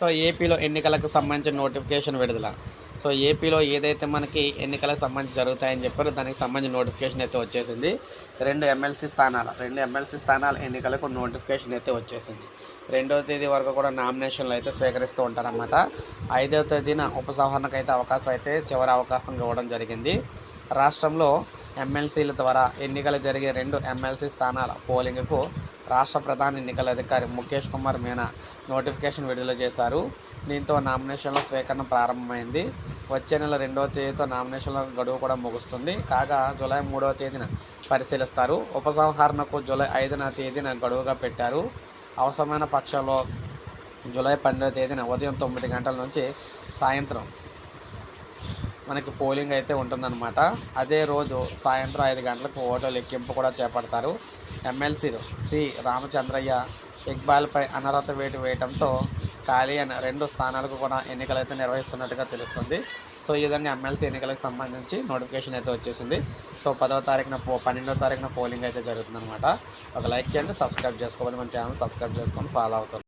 So ఏపీలో ఎన్నికలకు సంబంధించిన నోటిఫికేషన్ విడుదల. సో ఏపీలో ఏదైతే మనకి ఎన్నికలకు సంబంధించి జరుగుతాయని చెప్పారో దానికి సంబంధించిన నోటిఫికేషన్ అయితే వచ్చేసింది. 2 ఎమ్మెల్సీ స్థానాల ఎన్నికలకు నోటిఫికేషన్ అయితే వచ్చేసింది. 2వ తేదీ వరకు కూడా నామినేషన్లు అయితే స్వీకరిస్తూ ఉంటారన్నమాట. 5వ తేదీన ఉపసంహరణకు అయితే చివరి అవకాశం ఇవ్వడం జరిగింది. రాష్ట్రంలో ఎమ్మెల్సీల ద్వారా ఎన్నికలు జరిగే 2 ఎమ్మెల్సీ స్థానాల పోలింగ్కు రాష్ట్ర ప్రధాన ఎన్నికల అధికారి ముఖేష్ కుమార్ మీనా నోటిఫికేషన్ విడుదల చేశారు. దీంతో నామినేషన్ల స్వీకరణ ప్రారంభమైంది. వచ్చే నెల 2వ తేదీతో నామినేషన్ల గడువు కూడా ముగుస్తుంది. కాగా జూలై 3వ తేదీన పరిశీలిస్తారు. ఉపసంహరణకు జూలై 5వ తేదీన గడువుగా పెట్టారు. అవసరమైన పక్షంలో జూలై 12వ తేదీన ఉదయం 9 గంటల నుంచి సాయంత్రం మనకి పోలింగ్ అయితే ఉంటుందన్నమాట. అదే రోజు సాయంత్రం 5 గంటలకు ఓట్ల లెక్కింపు కూడా చేపడతారు. ఎమ్మెల్సీలు సి రామచంద్రయ్య, ఇక్బాల్పై అనర్హత వేటు వేయడంతో ఖాళీ అయిన 2 స్థానాలకు కూడా ఎన్నికలు అయితే నిర్వహిస్తున్నట్టుగా తెలుస్తుంది. సో ఈ విధంగా ఎమ్మెల్సీ ఎన్నికలకు సంబంధించి నోటిఫికేషన్ అయితే వచ్చేసింది. సో 12వ తారీఖున పోలింగ్ అయితే జరుగుతుందన్నమాట. ఒక లైక్ చేయండి, సబ్స్క్రైబ్ చేసుకోవాలి, మన ఛానల్ సబ్స్క్రైబ్ చేసుకొని ఫాలో అవుతుంది.